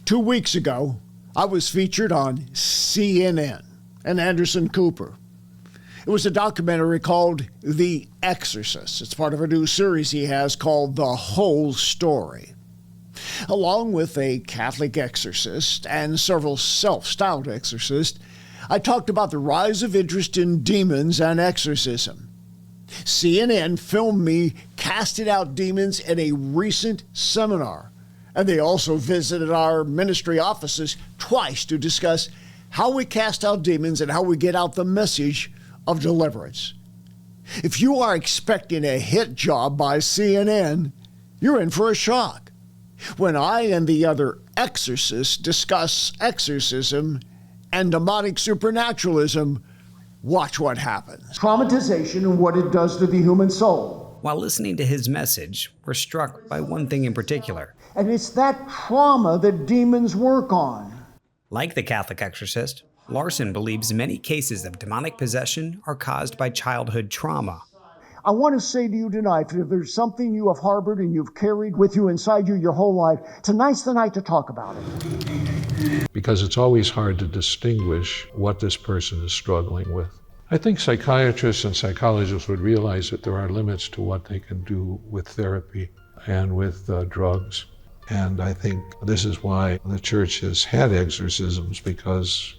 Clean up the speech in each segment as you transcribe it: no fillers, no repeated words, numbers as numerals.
2 weeks ago, I was featured on CNN and Anderson Cooper. It was a documentary called The Exorcist. It's part of a new series he has called The Whole Story. Along with a Catholic exorcist and several self-styled exorcists, I talked about the rise of interest in demons and exorcism. CNN filmed me casting out demons in a recent seminar, and they also visited our ministry offices twice to discuss how we cast out demons and how we get out the message of deliverance. If you are expecting a hit job by CNN, you're in for a shock. When I and the other exorcists discuss exorcism and demonic supernaturalism, watch what happens. Traumatization and what it does to the human soul. While listening to his message, we're struck by one thing in particular. And it's that trauma that demons work on. Like the Catholic exorcist, Larson believes many cases of demonic possession are caused by childhood trauma. I want to say to you tonight, if there's something you have harbored and you've carried with you inside you your whole life, tonight's the night to talk about it. Because it's always hard to distinguish what this person is struggling with. I think psychiatrists and psychologists would realize that there are limits to what they can do with therapy and with drugs. And I think this is why the church has had exorcisms, because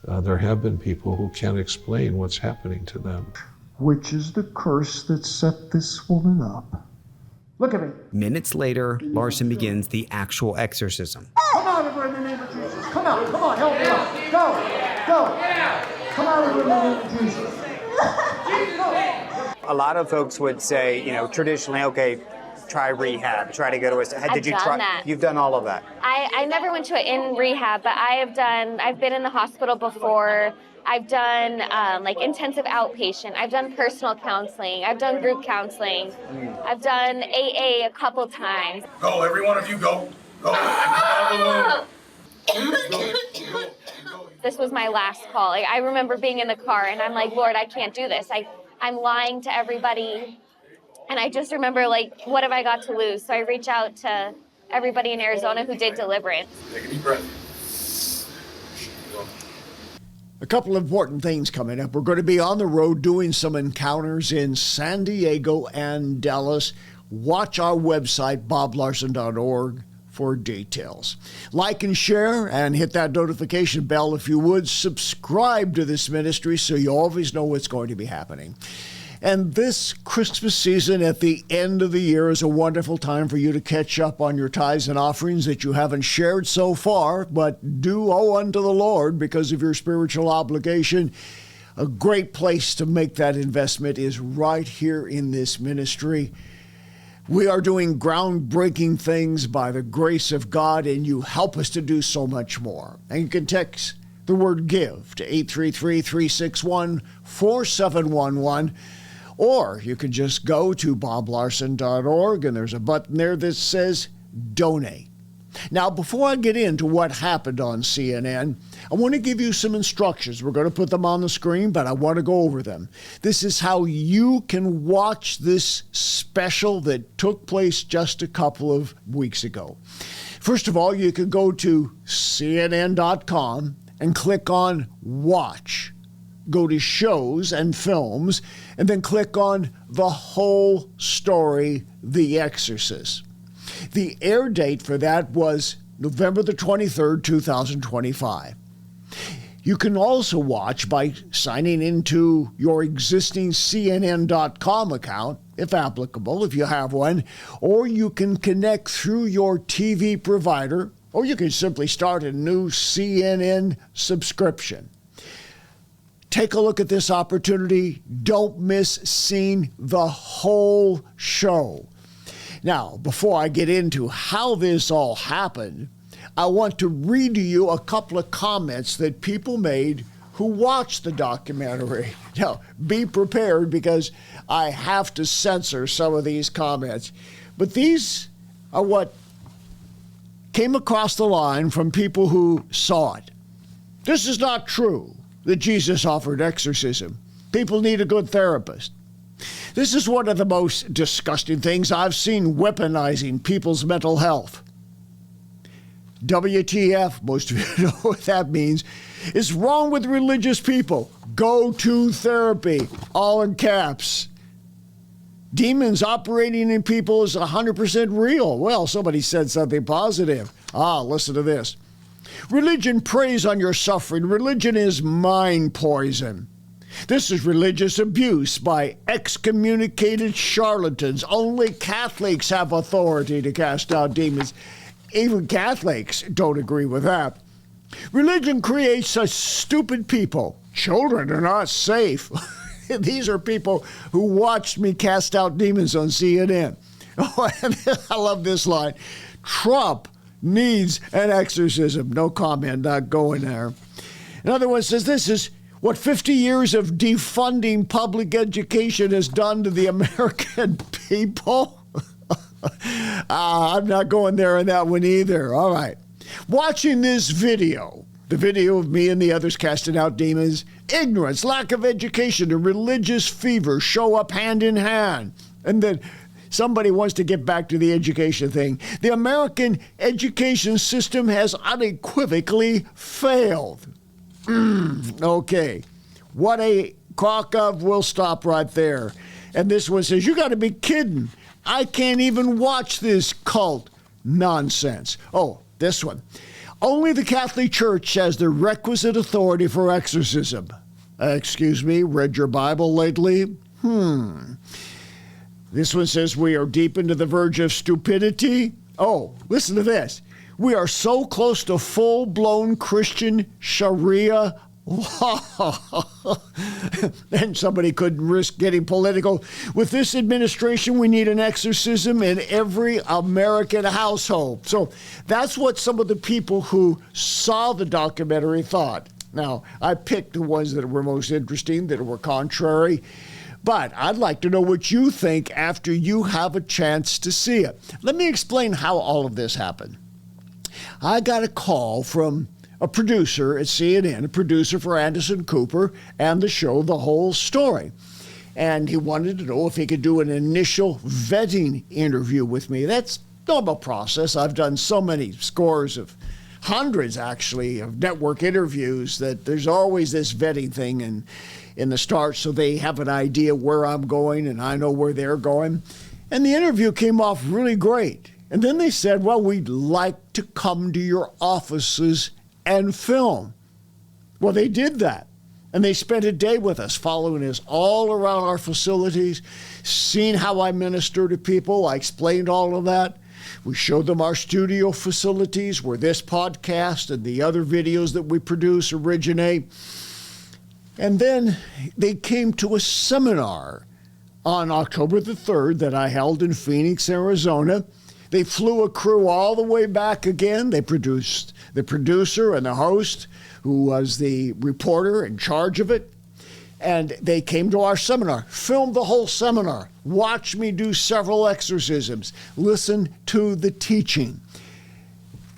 there have been people who can't explain what's happening to them. Which is the curse that set this woman up. Look at me. Minutes later, Larson begins the actual exorcism. Come out of her in the name of Jesus. Come out. Come on, help me out. Go. Come out of her in the name of Jesus. A lot of folks would say, traditionally, okay, try rehab, try to go to a... Did you try that? You've done all of that. I never went to in rehab, but I've been in the hospital before. I've done intensive outpatient. I've done personal counseling. I've done group counseling. I've done AA a couple times. Go, every one of you, go. This was my last call. I remember being in the car and I'm like, Lord, I can't do this. I'm lying to everybody. And I just remember, what have I got to lose? So I reach out to everybody in Arizona who did Deliverance. Take a deep breath. A couple of important things coming up. We're going to be on the road doing some encounters in San Diego and Dallas. Watch our website, boblarson.org, for details. Like and share and hit that notification bell if you would. Subscribe to this ministry so you always know what's going to be happening. And this Christmas season at the end of the year is a wonderful time for you to catch up on your tithes and offerings that you haven't shared so far, but do owe unto the Lord because of your spiritual obligation. A great place to make that investment is right here in this ministry. We are doing groundbreaking things by the grace of God, and you help us to do so much more. And you can text the word GIVE to 833-361-4711. Or you can just go to boblarson.org, and there's a button there that says Donate. Now, before I get into what happened on CNN, I want to give you some instructions. We're going to put them on the screen, but I want to go over them. This is how you can watch this special that took place just a couple of weeks ago. First of all, you can go to CNN.com and click on Watch. Go to Shows and Films, and then click on The Whole Story, The Exorcist. The air date for that was November the 23rd, 2025. You can also watch by signing into your existing CNN.com account, if applicable, if you have one, or you can connect through your TV provider, or you can simply start a new CNN subscription. Take a look at this opportunity. Don't miss seeing the whole show. Now, before I get into how this all happened, I want to read to you a couple of comments that people made who watched the documentary. Now, be prepared because I have to censor some of these comments. But these are what came across the line from people who saw it. This is not true that Jesus offered exorcism. People need a good therapist. This is one of the most disgusting things I've seen, weaponizing people's mental health. WTF, most of you know what that means. It's wrong with religious people. Go to therapy, all in caps. Demons operating in people is 100% real. Well, somebody said something positive. Listen to this. Religion preys on your suffering. Religion is mind poison. This is religious abuse by excommunicated charlatans. Only Catholics have authority to cast out demons. Even Catholics don't agree with that. Religion creates such stupid people. Children are not safe. These are people who watched me cast out demons on CNN. Oh, I love this line. Trump needs an exorcism. No comment, not going there. Another one says this is what 50 years of defunding public education has done to the American people. I'm not going there on that one either. All right. Watching this video, the video of me and the others casting out demons, ignorance, lack of education, and religious fever show up hand in hand. And then somebody wants to get back to the education thing. The American education system has unequivocally failed. Okay. What a crock of, we'll stop right there. And this one says, you got to be kidding. I can't even watch this cult nonsense. Oh, this one. Only the Catholic Church has the requisite authority for exorcism. Excuse me, read your Bible lately? This one says we are deep into the verge of stupidity. Oh, listen to this. We are so close to full-blown Christian Sharia law. And somebody couldn't risk getting political. With this administration, we need an exorcism in every American household. So that's what some of the people who saw the documentary thought. Now, I picked the ones that were most interesting, that were contrary. But I'd like to know what you think after you have a chance to see it. Let me explain how all of this happened. I got a call from a producer at CNN, a producer for Anderson Cooper and the show The Whole Story. And he wanted to know if he could do an initial vetting interview with me. That's normal process. I've done so many scores of hundreds, actually, of network interviews that there's always this vetting thing in the start so they have an idea where I'm going and I know where they're going. And the interview came off really great. And then they said, well, we'd like to come to your offices and film. Well, they did that. And they spent a day with us, following us all around our facilities, seeing how I minister to people. I explained all of that. We showed them our studio facilities where this podcast and the other videos that we produce originate. And then they came to a seminar on October the 3rd that I held in Phoenix, Arizona. They flew a crew all the way back again. They produced the producer and the host, who was the reporter in charge of it. And they came to our seminar, filmed the whole seminar, watched me do several exorcisms, listened to the teaching.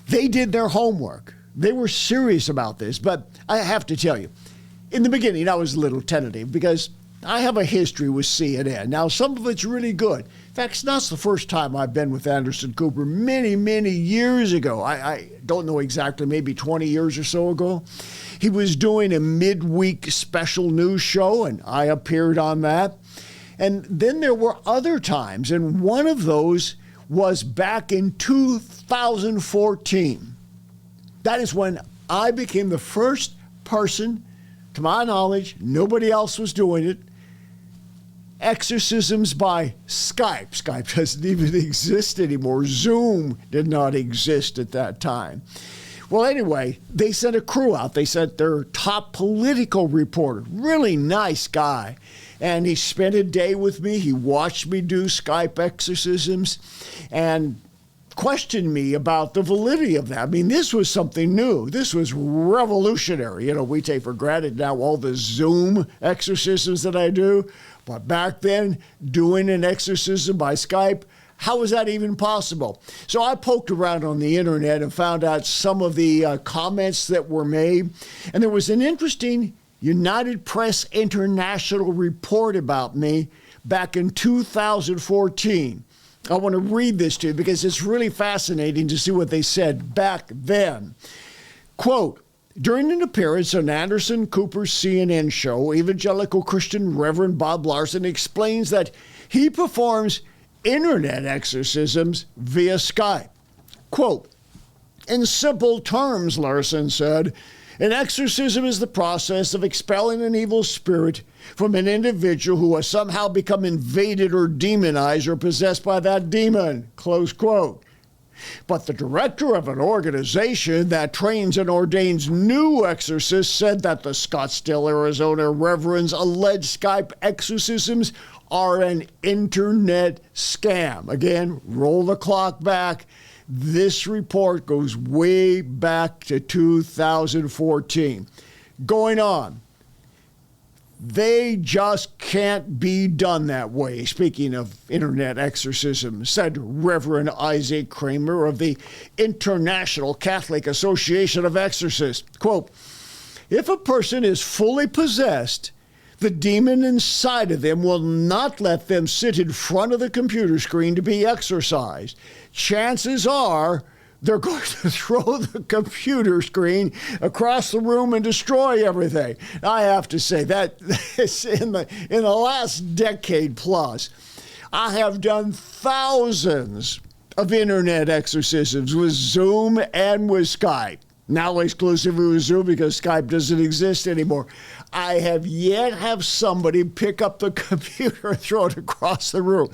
They did their homework. They were serious about this. But I have to tell you, in the beginning, I was a little tentative because I have a history with CNN. Now, some of it's really good. In fact, it's not the first time I've been with Anderson Cooper. Many, many years ago, I don't know exactly, maybe 20 years or so ago, he was doing a midweek special news show, and I appeared on that. And then there were other times, and one of those was back in 2014. That is when I became the first person, to my knowledge, nobody else was doing it, exorcisms by Skype. Skype doesn't even exist anymore. Zoom did not exist at that time. Well, anyway, they sent a crew out. They sent their top political reporter, really nice guy. And he spent a day with me. He watched me do Skype exorcisms and questioned me about the validity of that. I mean, this was something new. This was revolutionary. You know, we take for granted now all the Zoom exorcisms that I do. But back then, doing an exorcism by Skype, how was that even possible? So I poked around on the internet and found out some of the comments that were made. And there was an interesting United Press International report about me back in 2014. I want to read this to you because it's really fascinating to see what they said back then. Quote, during an appearance on Anderson Cooper's CNN show, evangelical Christian Reverend Bob Larson explains that he performs internet exorcisms via Skype. Quote, in simple terms, Larson said, an exorcism is the process of expelling an evil spirit from an individual who has somehow become invaded or demonized or possessed by that demon, close quote. But the director of an organization that trains and ordains new exorcists said that the Scottsdale, Arizona Reverend's alleged Skype exorcisms are an internet scam. Again, roll the clock back. This report goes way back to 2014. Going on. They just can't be done that way. Speaking of internet exorcism, said Reverend Isaac Kramer of the International Catholic Association of Exorcists. Quote, if a person is fully possessed, the demon inside of them will not let them sit in front of the computer screen to be exorcised. Chances are they're going to throw the computer screen across the room and destroy everything. I have to say that in the last decade plus, I have done thousands of internet exorcisms with Zoom and with Skype. Now exclusively with Zoom because Skype doesn't exist anymore. I have yet have somebody pick up the computer and throw it across the room.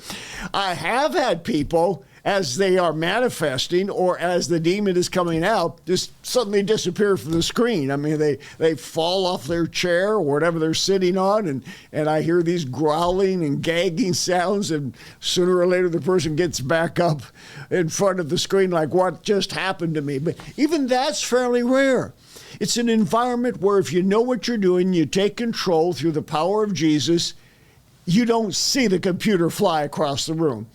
I have had people, as they are manifesting or as the demon is coming out, just suddenly disappear from the screen. I mean, they fall off their chair or whatever they're sitting on, and I hear these growling and gagging sounds, and sooner or later the person gets back up in front of the screen like, what just happened to me? But even that's fairly rare. It's an environment where if you know what you're doing, you take control through the power of Jesus, you don't see the computer fly across the room.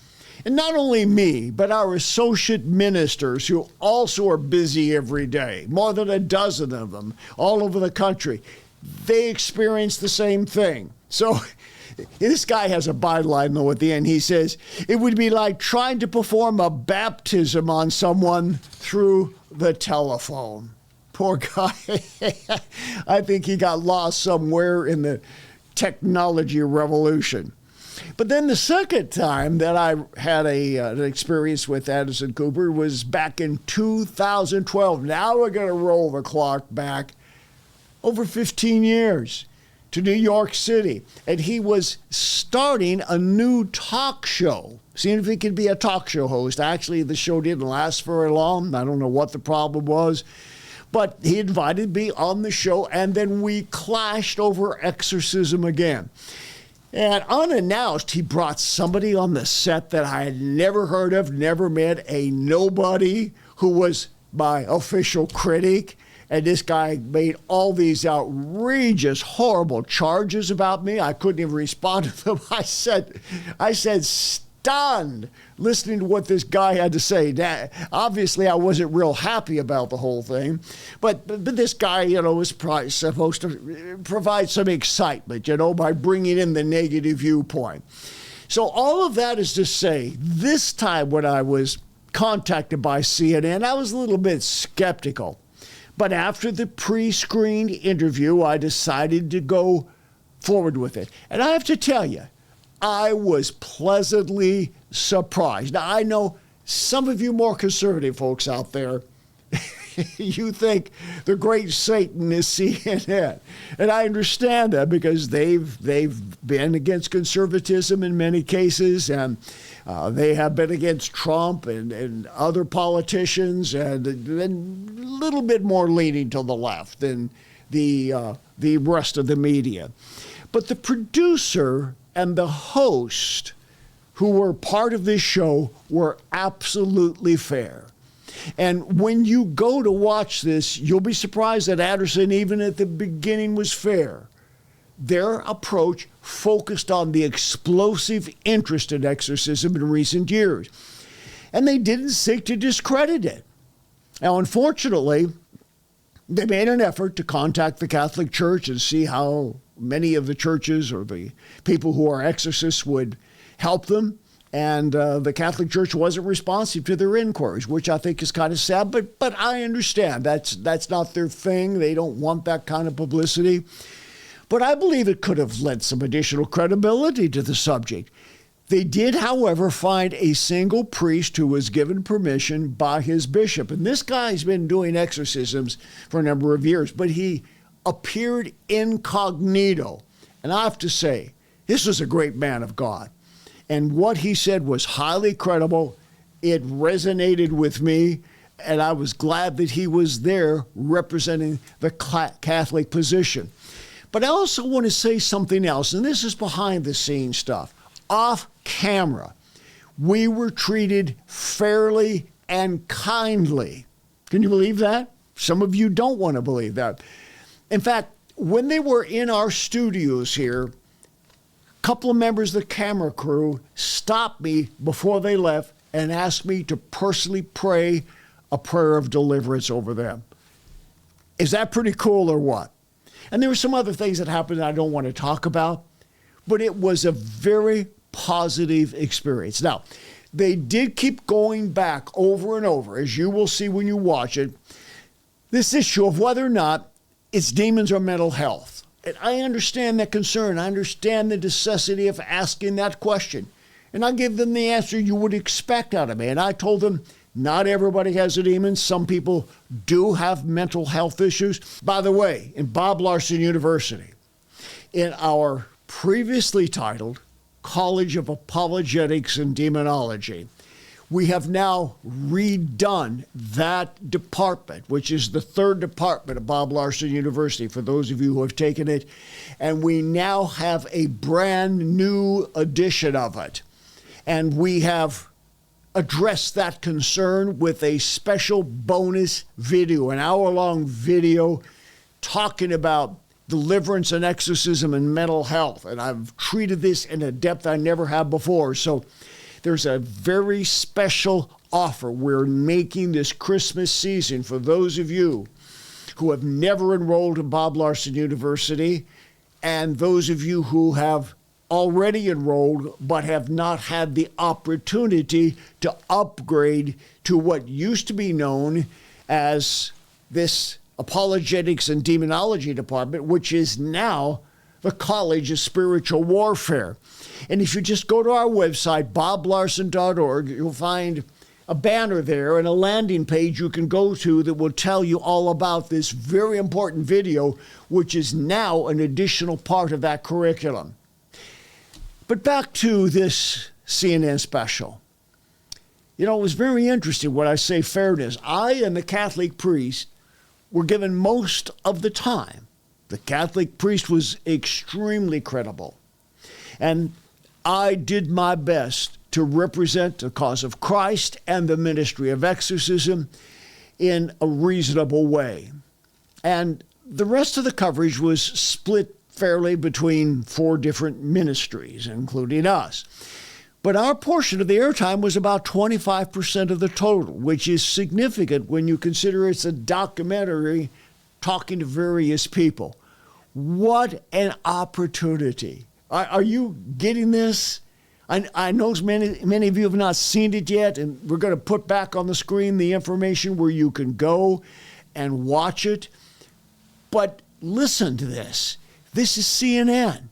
And not only me, but our associate ministers who also are busy every day, more than a dozen of them all over the country, they experience the same thing. So this guy has a byline, though, at the end. He says, it would be like trying to perform a baptism on someone through the telephone. Poor guy. I think he got lost somewhere in the technology revolution. But then the second time that I had an experience with Anderson Cooper was back in 2012. Now we're going to roll the clock back over 15 years to New York City. And he was starting a new talk show, seeing if he could be a talk show host. Actually, the show didn't last very long. I don't know what the problem was. But he invited me on the show, and then we clashed over exorcism again. And unannounced, he brought somebody on the set that I had never heard of, never met, a nobody who was my official critic. And this guy made all these outrageous, horrible charges about me. I couldn't even respond to them. I said, stunned listening to what this guy had to say. Now, obviously, I wasn't real happy about the whole thing, but this guy, was probably supposed to provide some excitement, by bringing in the negative viewpoint. So all of that is to say, this time when I was contacted by CNN, I was a little bit skeptical. But after the pre-screened interview, I decided to go forward with it. And I have to tell you, I was pleasantly surprised. Now, I know some of you more conservative folks out there, you think the great Satan is CNN. And I understand that because they've been against conservatism in many cases, and they have been against Trump and other politicians, and then a little bit more leaning to the left than the rest of the media. But the producer and the host who were part of this show were absolutely fair. And when you go to watch this, you'll be surprised that Anderson, even at the beginning, was fair. Their approach focused on the explosive interest in exorcism in recent years. And they didn't seek to discredit it. Now, unfortunately, they made an effort to contact the Catholic Church and see how many of the churches or the people who are exorcists would help them. And the Catholic Church wasn't responsive to their inquiries, which I think is kind of sad, but I understand. That's not their thing. They don't want that kind of publicity. But I believe it could have lent some additional credibility to the subject. They did, however, find a single priest who was given permission by his bishop. And this guy's been doing exorcisms for a number of years, but he appeared incognito. And I have to say, this was a great man of God. And what he said was highly credible. It resonated with me, and I was glad that he was there representing the Catholic position. But I also want to say something else, and this is behind the scenes stuff. Off camera, we were treated fairly and kindly. Can you believe that? Some of you don't want to believe that. In fact, when they were in our studios here, couple of members of the camera crew stopped me before they left and asked me to personally pray a prayer of deliverance over them. Is that pretty cool or what? And there were some other things that happened that I don't want to talk about, but it was a very positive experience. Now, they did keep going back over and over, as you will see when you watch it, this issue of whether or not it's demons or mental health. And I understand that concern. I understand the necessity of asking that question. And I give them the answer you would expect out of me. And I told them, not everybody has a demon. Some people do have mental health issues. By the way, in Bob Larson University, in our previously titled College of Apologetics and Demonology, we have now redone that department, which is the third department of Bob Larson University, for those of you who have taken it. And we now have a brand new edition of it. And we have addressed that concern with a special bonus video, an hour-long video talking about deliverance and exorcism and mental health. And I've treated this in a depth I never have before. So there's a very special offer we're making this Christmas season for those of you who have never enrolled in Bob Larson University and those of you who have already enrolled but have not had the opportunity to upgrade to what used to be known as this Apologetics and Demonology department, which is now the College of Spiritual Warfare. And if you just go to our website, boblarson.org, you'll find a banner there and a landing page you can go to that will tell you all about this very important video, which is now an additional part of that curriculum. But back to this CNN special. You know, it was very interesting when I say fairness. I and the Catholic priest were given most of the time. The Catholic priest was extremely credible. And I did my best to represent the cause of Christ and the ministry of exorcism in a reasonable way. And the rest of the coverage was split fairly between 4 different ministries, including us. But our portion of the airtime was about 25% of the total, which is significant when you consider it's a documentary talking to various people. What an opportunity. Are you getting this? I know many of you have not seen it yet, and we're going to put back on the screen the information where you can go and watch it. But listen to this. This is CNN.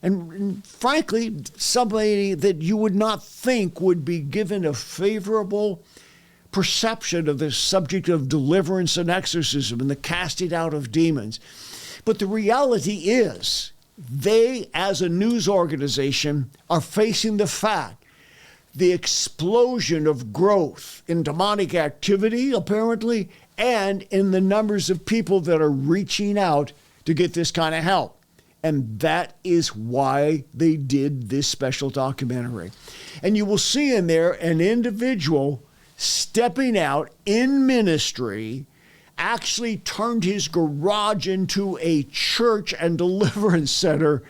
And frankly, somebody that you would not think would be given a favorable perception of the subject of deliverance and exorcism and the casting out of demons. But the reality is, they, as a news organization, are facing the fact the explosion of growth in demonic activity, apparently, and in the numbers of people that are reaching out to get this kind of help. And that is why they did this special documentary. And you will see in there an individual stepping out in ministry, actually turned his garage into a church and deliverance center,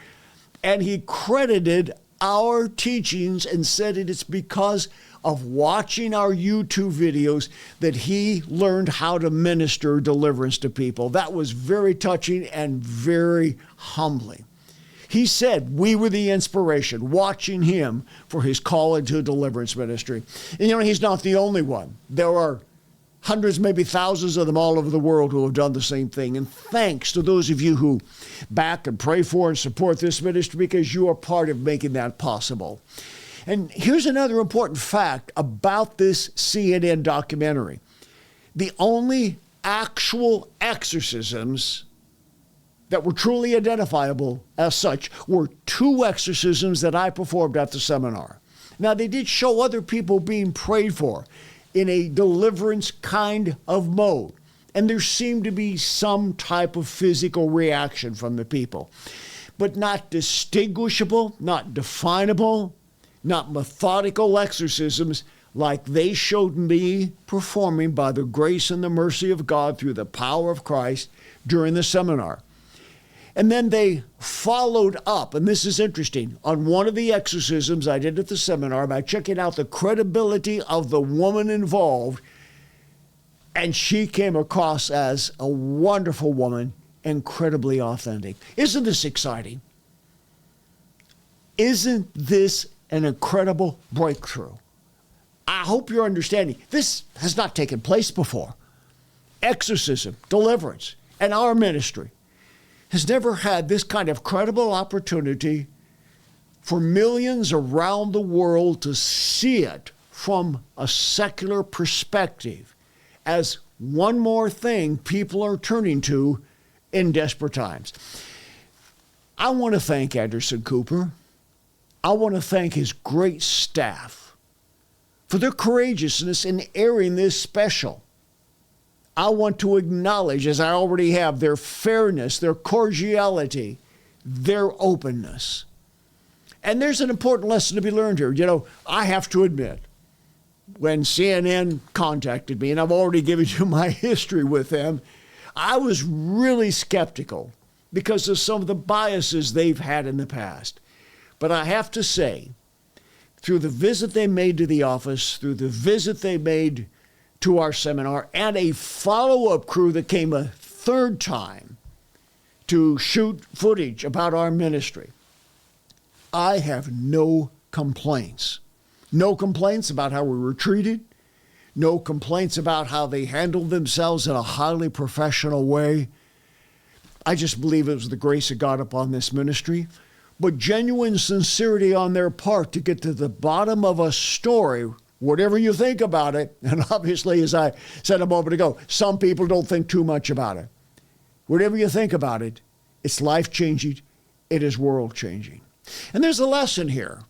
and he credited our teachings and said it's because of watching our YouTube videos that he learned how to minister deliverance to people. That was very touching and very humbling. He said we were the inspiration, watching him for his call into deliverance ministry. And he's not the only one. There are hundreds, maybe thousands of them all over the world who have done the same thing. And thanks to those of you who back and pray for and support this ministry, because you are part of making that possible. And here's another important fact about this CNN documentary. The only actual exorcisms that were truly identifiable as such were 2 exorcisms that I performed at the seminar. Now, they did show other people being prayed for in a deliverance kind of mode, and there seemed to be some type of physical reaction from the people, but not distinguishable, not definable, not methodical exorcisms like they showed me performing by the grace and the mercy of God through the power of Christ during the seminar. And then they followed up, and this is interesting, on one of the exorcisms I did at the seminar by checking out the credibility of the woman involved, and she came across as a wonderful woman, incredibly authentic. Isn't this exciting? Isn't this an incredible breakthrough? I hope you're understanding. This has not taken place before. Exorcism, deliverance, and our ministry has never had this kind of credible opportunity for millions around the world to see it from a secular perspective as one more thing people are turning to in desperate times. I want to thank Anderson Cooper. I want to thank his great staff for their courageousness in airing this special. I want to acknowledge, as I already have, their fairness, their cordiality, their openness. And there's an important lesson to be learned here. I have to admit, when CNN contacted me, and I've already given you my history with them, I was really skeptical because of some of the biases they've had in the past. But I have to say, through the visit they made to the office, through the visit they made to our seminar, and a follow-up crew that came a 3rd time to shoot footage about our ministry, I have no complaints. No complaints about how we were treated. No complaints about how they handled themselves in a highly professional way. I just believe it was the grace of God upon this ministry, but genuine sincerity on their part to get to the bottom of a story, whatever you think about it. And obviously, as I said a moment ago, some people don't think too much about it. Whatever you think about it, it's life-changing. It is world-changing. And there's a lesson here.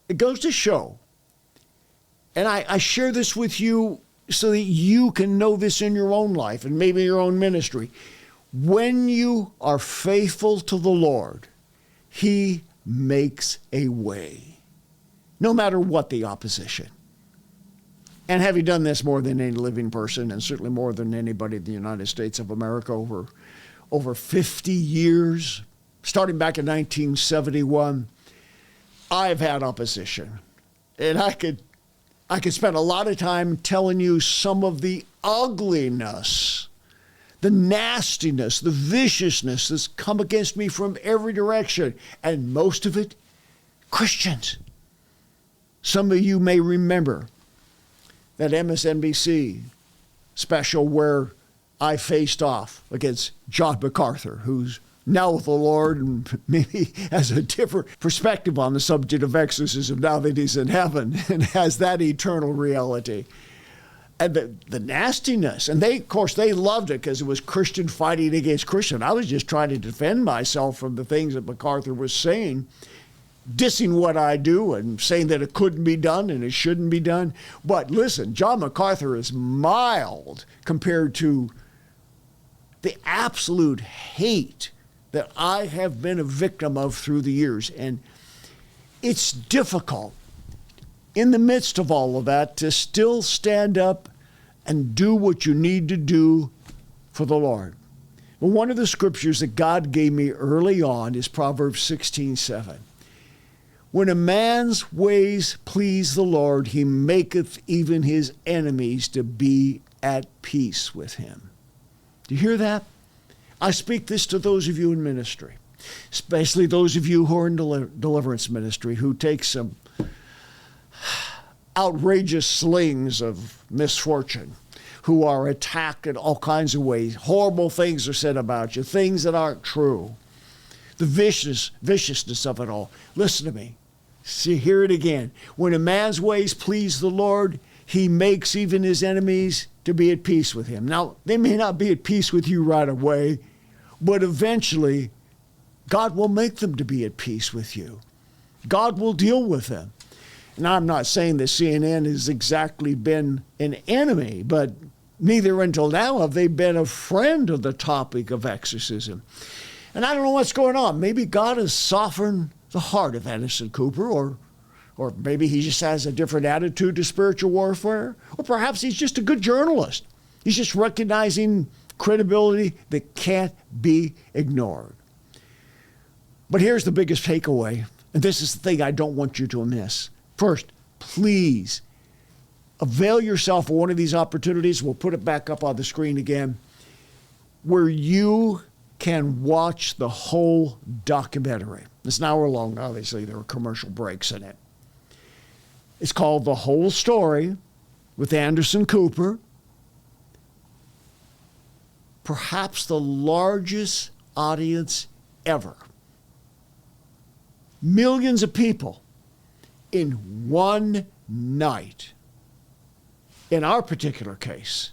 It goes to show, and I share this with you so that you can know this in your own life and maybe your own ministry. When you are faithful to the Lord, He makes a way, no matter what the opposition. And having done this more than any living person, and certainly more than anybody in the United States of America over 50 years, starting back in 1971, I've had opposition. And I could spend a lot of time telling you some of the ugliness, the nastiness, the viciousness that's come against me from every direction. And most of it, Christians. Some of you may remember that MSNBC special where I faced off against John MacArthur, who's now with the Lord and maybe has a different perspective on the subject of exorcism now that he's in heaven and has that eternal reality. And the nastiness, and of course, they loved it because it was Christian fighting against Christian. I was just trying to defend myself from the things that MacArthur was saying, dissing what I do and saying that it couldn't be done and it shouldn't be done. But listen, John MacArthur is mild compared to the absolute hate that I have been a victim of through the years. And it's difficult in the midst of all of that to still stand up and do what you need to do for the Lord. Well, one of the scriptures that God gave me early on is Proverbs 16:7. When a man's ways please the Lord, he maketh even his enemies to be at peace with him. Do you hear that? I speak this to those of you in ministry. especially those of you who are in deliverance ministry, who take some outrageous slings of misfortune, who are attacked in all kinds of ways. Horrible things are said about you, things that aren't true. The viciousness of it all. Listen to me. See, hear it again. When a man's ways please the Lord, he makes even his enemies to be at peace with him. Now, they may not be at peace with you right away, but eventually, God will make them to be at peace with you. God will deal with them. Now, I'm not saying that CNN has exactly been an enemy, but neither until now have they been a friend of the topic of exorcism. And I don't know what's going on. Maybe God has softened the heart of Anderson Cooper, or maybe he just has a different attitude to spiritual warfare, or perhaps he's just a good journalist. He's just recognizing credibility that can't be ignored. But here's the biggest takeaway, and this is the thing I don't want you to miss. First, please avail yourself of one of these opportunities. We'll put it back up on the screen again, where you can watch the whole documentary. It's an hour long, obviously. There are commercial breaks in it. It's called The Whole Story with Anderson Cooper. Perhaps the largest audience ever. Millions of people in one night, in our particular case,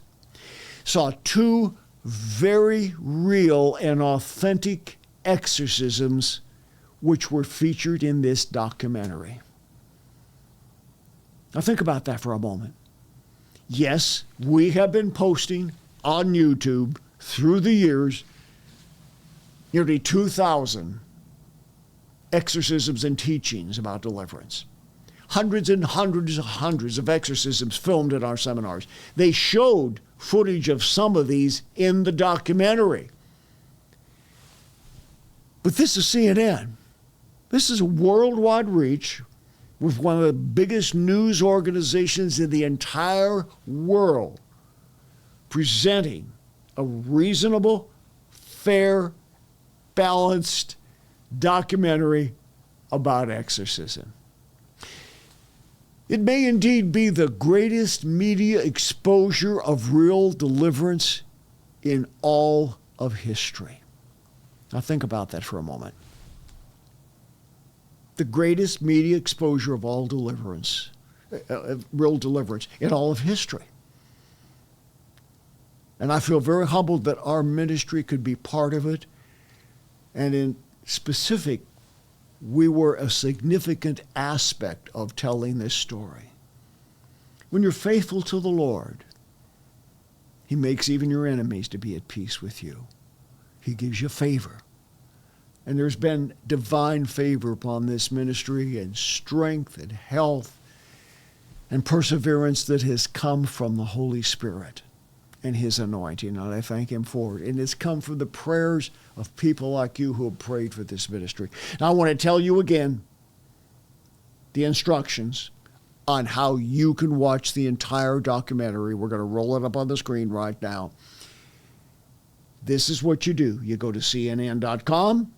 saw two very real and authentic exorcisms which were featured in this documentary. Now think about that for a moment. Yes, we have been posting on YouTube through the years nearly 2,000 exorcisms and teachings about deliverance. Hundreds and hundreds of exorcisms filmed at our seminars. They showed footage of some of these in the documentary. But this is CNN. This is a worldwide reach with one of the biggest news organizations in the entire world presenting a reasonable, fair, balanced documentary about exorcism. It may indeed be the greatest media exposure of real deliverance in all of history. Now think about that for a moment. The greatest media exposure of all deliverance, real deliverance in all of history. And I feel very humbled that our ministry could be part of it. And in specific, we were a significant aspect of telling this story. When you're faithful to the Lord, He makes even your enemies to be at peace with you. He gives you favor. And there's been divine favor upon this ministry, and strength and health and perseverance that has come from the Holy Spirit and His anointing. And I thank Him for it. And it's come from the prayers of people like you who have prayed for this ministry. Now I want to tell you again the instructions on how you can watch the entire documentary. We're going to roll it up on the screen right now. This is what you do. You go to CNN.com.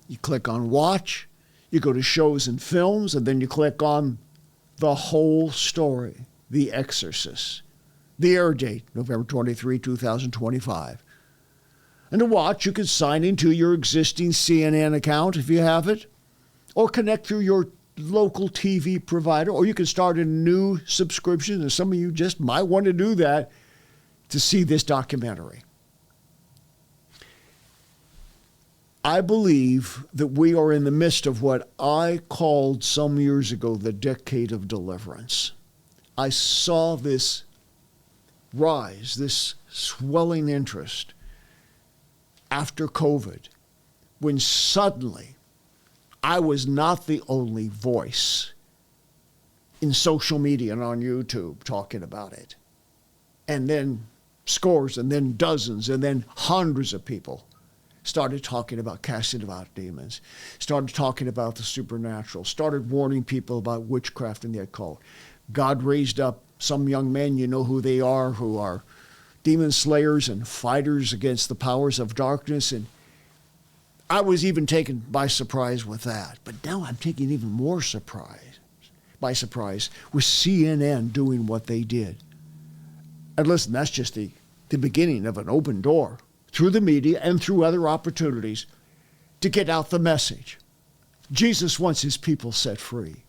You click on Watch, you go to Shows and Films, and then you click on The Whole Story, The Exorcist. The air date, November 23, 2025. And to watch, you can sign into your existing CNN account if you have it, or connect through your local TV provider, or you can start a new subscription, and some of you just might want to do that to see this documentary. I believe that we are in the midst of what I called some years ago the decade of deliverance. I saw this rise, this swelling interest after COVID, when suddenly I was not the only voice in social media and on YouTube talking about it. And then scores, and then dozens, and then hundreds of people started talking about casting out demons, started talking about the supernatural, started warning people about witchcraft and the occult. God raised up some young men, you know who they are, who are demon slayers and fighters against the powers of darkness. And I was even taken by surprise with that. But now I'm taken even more by surprise with CNN doing what they did. And listen, that's just the beginning of an open door through the media and through other opportunities to get out the message. Jesus wants his people set free.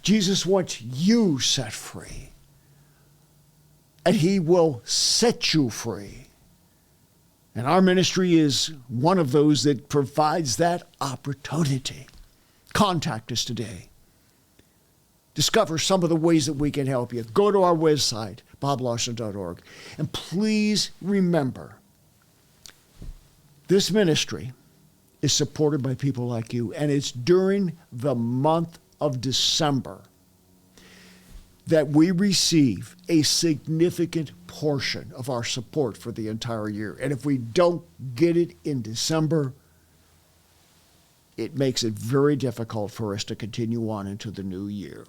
Jesus wants you set free. And he will set you free. And our ministry is one of those that provides that opportunity. Contact us today. Discover some of the ways that we can help you. Go to our website, boblarson.org. And please remember, this ministry is supported by people like you. And it's during the month of December that we receive a significant portion of our support for the entire year. And if we don't get it in December, it makes it very difficult for us to continue on into the new year.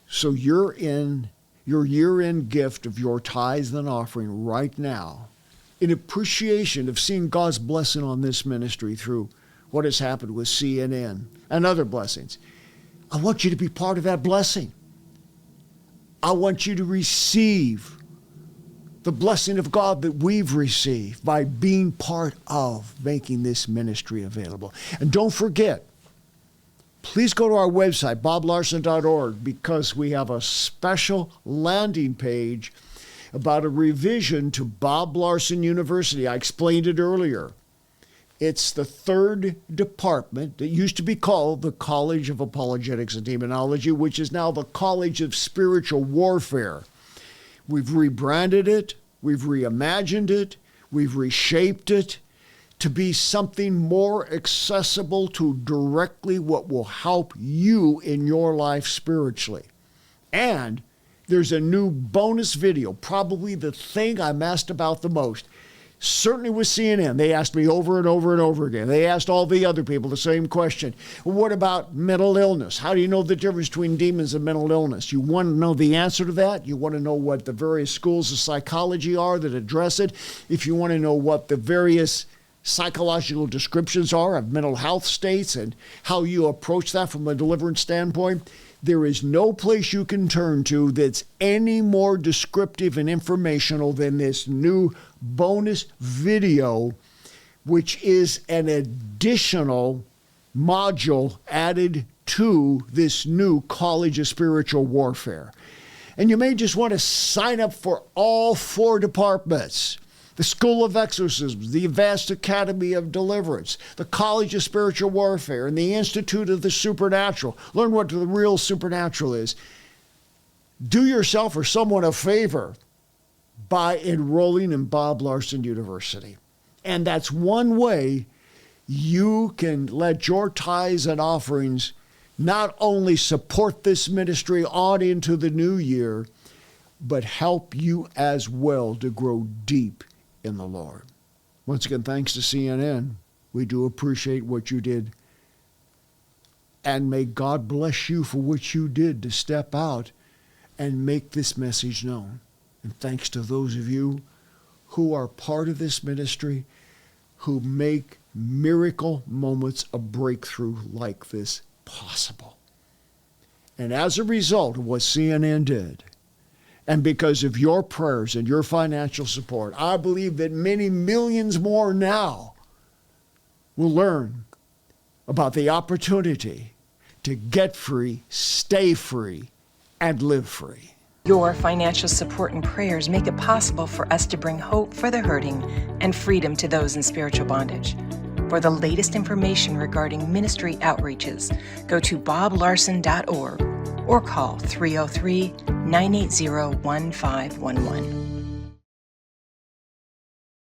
So your year-end gift of your tithes and offering right now, in appreciation of seeing God's blessing on this ministry through what has happened with CNN and other blessings, I want you to be part of that blessing. I want you to receive the blessing of God that we've received by being part of making this ministry available. And don't forget, please go to our website, boblarson.org, because we have a special landing page about a revision to Bob Larson University. I explained it earlier. It's the third department that used to be called the College of Apologetics and Demonology, which is now the College of Spiritual Warfare. We've rebranded it, we've reimagined it, we've reshaped it to be something more accessible to directly what will help you in your life spiritually. And there's a new bonus video, probably the thing I'm asked about the most. Certainly with CNN, they asked me over and over and over again. They asked all the other people the same question. Well, what about mental illness? How do you know the difference between demons and mental illness? You want to know the answer to that? You want to know what the various schools of psychology are that address it? If you want to know what the various psychological descriptions are of mental health states and how you approach that from a deliverance standpoint, there is no place you can turn to that's any more descriptive and informational than this new bonus video, which is an additional module added to this new College of Spiritual Warfare. And you may just want to sign up for all 4 departments. The School of Exorcism, the Advanced Academy of Deliverance, the College of Spiritual Warfare, and the Institute of the Supernatural. Learn what the real supernatural is. Do yourself or someone a favor by enrolling in Bob Larson University. And that's one way you can let your tithes and offerings not only support this ministry on into the new year, but help you as well to grow deep in the Lord. Once again, thanks to CNN. We do appreciate what you did. And may God bless you for what you did to step out and make this message known. And thanks to those of you who are part of this ministry, who make miracle moments of breakthrough like this possible. And as a result of what CNN did, and because of your prayers and your financial support, I believe that many millions more now will learn about the opportunity to get free, stay free, and live free. Your financial support and prayers make it possible for us to bring hope for the hurting and freedom to those in spiritual bondage. For the latest information regarding ministry outreaches, go to boblarson.org or call 303-980-1511.